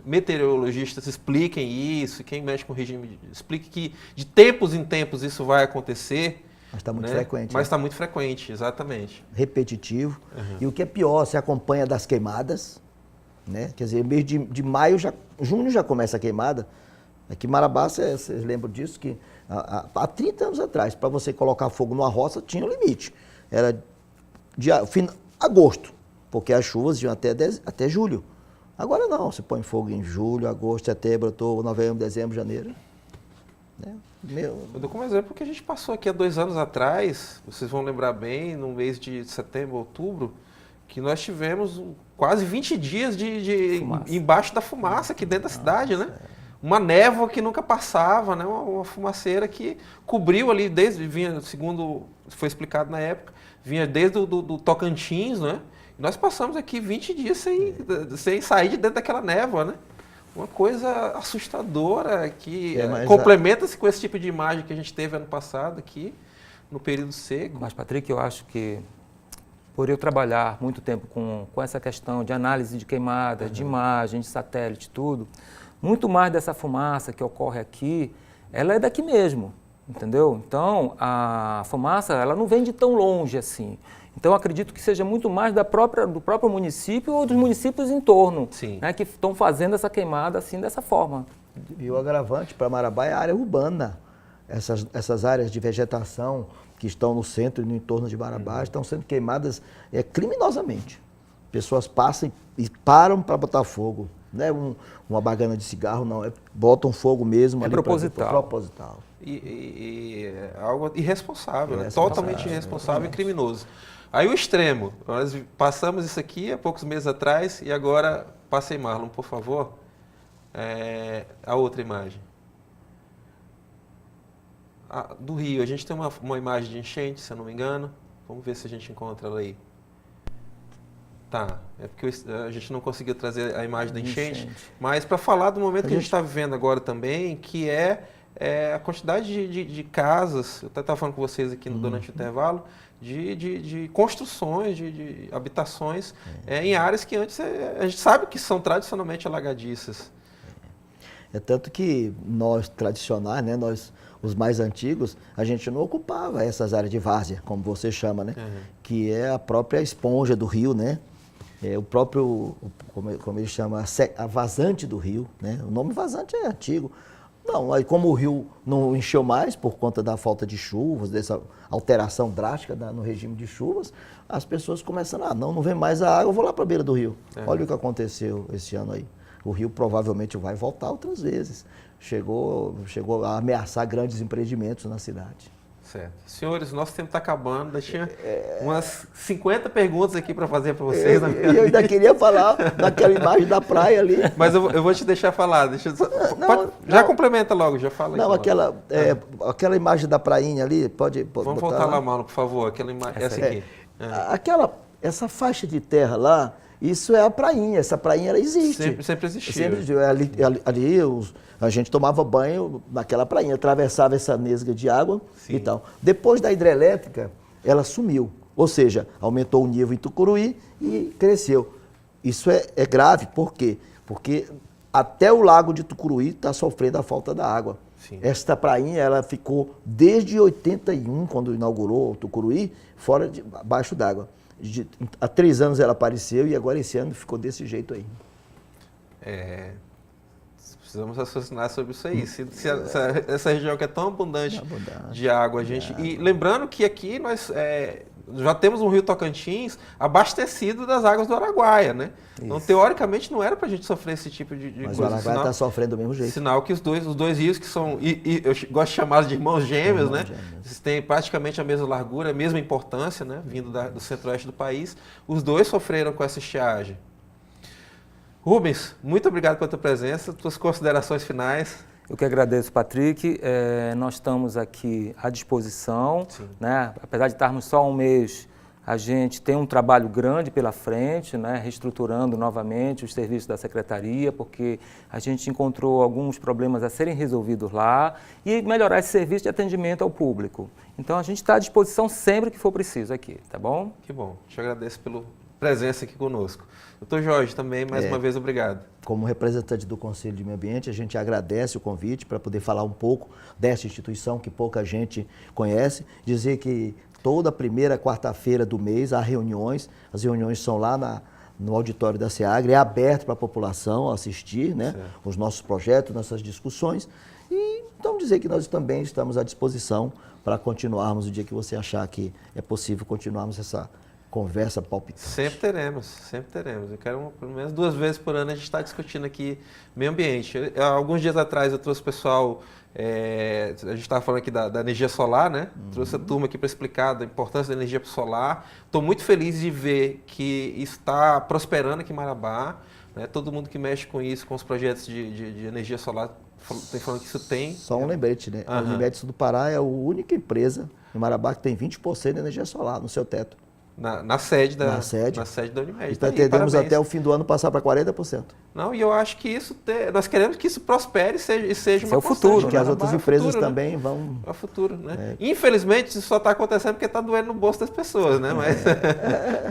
meteorologistas expliquem isso, quem mexe com o regime explique que de tempos em tempos isso vai acontecer. Mas está muito né? frequente. Mas está muito frequente, exatamente. Repetitivo. E o que é pior, se acompanha das queimadas, né? Quer dizer, mês de maio, junho já começa a queimada. Aqui em Marabá, vocês lembram disso, que há 30 anos atrás, para você colocar fogo numa roça, tinha um limite. Era agosto, porque as chuvas iam até julho. Agora não, você põe fogo em julho, agosto, setembro, outubro, novembro, dezembro, janeiro. Né? Eu dou como exemplo que a gente passou aqui há 2 anos atrás, vocês vão lembrar bem, no mês de setembro, outubro, que nós tivemos quase 20 dias embaixo da fumaça aqui dentro da cidade, né? Uma névoa que nunca passava, né? Uma fumaceira que cobriu ali, vinha, segundo foi explicado na época, vinha desde do Tocantins, né? E nós passamos aqui 20 dias sem sair de dentro daquela névoa, né? Uma coisa assustadora que complementa-se com esse tipo de imagem que a gente teve ano passado aqui, no período seco. Mas, Patrick, eu acho que por eu trabalhar muito tempo com essa questão de análise de queimadas, de imagem, de satélite, tudo, muito mais dessa fumaça que ocorre aqui, ela é daqui mesmo, entendeu? Então, a fumaça, ela não vem de tão longe assim. Então, eu acredito que seja muito mais do próprio município ou dos municípios em torno, né, que estão fazendo essa queimada assim, dessa forma. E o agravante para Marabá é a área urbana. Essas áreas de vegetação que estão no centro e no entorno de Marabá estão sendo queimadas criminosamente. Pessoas passam e param para botar fogo. Não é uma bagana de cigarro, não. Botam fogo mesmo. É proposital. Proposital. E é algo irresponsável, né? Totalmente irresponsável e criminoso. Aí o extremo, nós passamos isso aqui há poucos meses atrás e agora Passa aí, Marlon, por favor. A outra imagem. Do rio, a gente tem uma imagem de enchente, se eu não me engano. Vamos ver se a gente encontra ela aí. Tá, é porque a gente não conseguiu trazer a imagem da enchente, mas para falar do momento que a gente está vivendo agora também, que é a quantidade de casas, eu até estava falando com vocês aqui durante o intervalo, de construções, de habitações em áreas que antes a gente sabe que são tradicionalmente alagadiças. É tanto que nós tradicionais, né, nós os mais antigos, a gente não ocupava essas áreas de várzea, como você chama, né? Que é a própria esponja do rio, né? O próprio, como ele chama, a vazante do rio, né? O nome vazante é antigo. Não, aí como o rio não encheu mais por conta da falta de chuvas, dessa alteração drástica no regime de chuvas, as pessoas começam não vem mais a água, eu vou lá para a beira do rio. Olha o que aconteceu esse ano aí. O rio provavelmente vai voltar outras vezes. Chegou a ameaçar grandes empreendimentos na cidade. Certo. Senhores, nosso tempo está acabando. Eu tinha umas 50 perguntas aqui para fazer para vocês. Eu ainda queria falar daquela imagem da praia ali. Mas eu vou te deixar falar. Já complementa logo, já fala. Não, aquela imagem da prainha ali, pode Vamos voltar lá, Marlon, por favor. Aquela imagem, essa aqui. Essa faixa de terra lá, isso é a prainha. Essa prainha ela existe. Sempre existiu. Sempre existiu. Ali a gente tomava banho naquela prainha, atravessava essa nesga de água e tal. Depois da hidrelétrica, ela sumiu. Ou seja, aumentou o nível em Tucuruí e cresceu. Isso é grave, por quê? Porque até o lago de Tucuruí está sofrendo a falta da água. Sim. Esta prainha ela ficou desde 81, quando inaugurou o Tucuruí, abaixo d'água. Há 3 anos ela apareceu e agora esse ano ficou desse jeito aí. Precisamos raciocinar sobre isso aí. Se essa região que é tão abundante de água, E lembrando que aqui nós já temos um rio Tocantins abastecido das águas do Araguaia, né? Isso. Então, teoricamente, não era para a gente sofrer esse tipo de coisa. Mas o Araguaia está sofrendo do mesmo jeito. Sinal que os dois rios que são, eu gosto de chamá-los de irmãos gêmeos, né? Eles têm praticamente a mesma largura, a mesma importância, né? Vindo do centro-oeste do país. Os dois sofreram com essa estiagem. Rubens, muito obrigado pela tua presença, tuas considerações finais. Eu que agradeço, Patrick. Nós estamos aqui à disposição, né? Apesar de estarmos só um mês, a gente tem um trabalho grande pela frente, né? Reestruturando novamente os serviços da Secretaria, porque a gente encontrou alguns problemas a serem resolvidos lá e melhorar esse serviço de atendimento ao público. Então, a gente está à disposição sempre que for preciso aqui, tá bom? Que bom. Te agradeço pela presença aqui conosco. Doutor Jorge, também, mais uma vez, obrigado. Como representante do Conselho de Meio Ambiente, a gente agradece o convite para poder falar um pouco dessa instituição que pouca gente conhece. Dizer que toda primeira quarta-feira do mês há reuniões, as reuniões são lá no auditório da SEAGRE, é aberto para a população assistir, né, os nossos projetos, nossas discussões. E então dizer que nós também estamos à disposição para continuarmos o dia que você achar que é possível continuarmos essa conversa palpitante. Sempre teremos. Eu quero pelo menos 2 vezes por ano a gente está discutindo aqui meio ambiente. Alguns dias atrás eu trouxe o pessoal, a gente estava falando aqui da energia solar, né? Trouxe a turma aqui para explicar da importância da energia solar. Estou muito feliz de ver que isso está prosperando aqui em Marabá, né? Todo mundo que mexe com isso, com os projetos de energia solar, tem falando que isso tem. Só um lembrete, né? A Unimed do Pará é a única empresa em Marabá que tem 20% de energia solar no seu teto. Na sede da Unimed. E pretendemos até o fim do ano passar para 40%. Não, e eu acho que isso, nós queremos que isso prospere e seja uma futuro. Que as outras empresas também vão... É o futuro, né? Infelizmente, isso só está acontecendo porque está doendo no bolso das pessoas, né? Mas,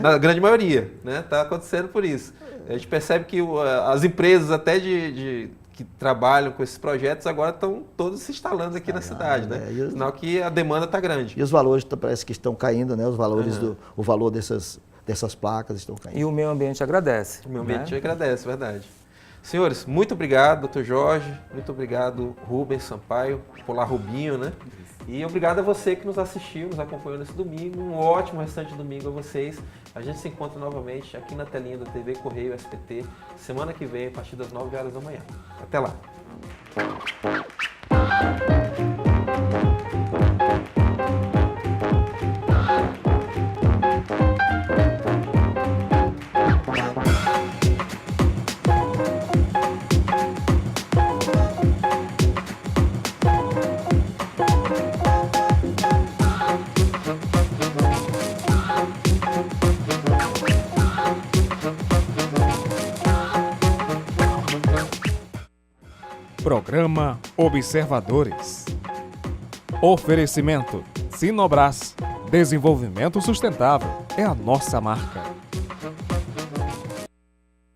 na grande maioria, né? Está acontecendo por isso. A gente percebe que as empresas até que trabalham com esses projetos agora estão todos se instalando aqui na cidade, né? Sinal que a demanda está grande. E os valores parece que estão caindo, né? Os valores o valor dessas placas estão caindo. E o meio ambiente agradece. O meio ambiente agradece, verdade. Senhores, muito obrigado, doutor Jorge, muito obrigado, Rubens Sampaio, Polar Rubinho, né? E obrigado a você que nos assistiu, nos acompanhou nesse domingo. Um ótimo restante de domingo a vocês. A gente se encontra novamente aqui na telinha da TV Correio SPT, semana que vem, a partir das 9 horas da manhã. Até lá! Programa Observadores. Oferecimento Sinobras. Desenvolvimento sustentável é a nossa marca.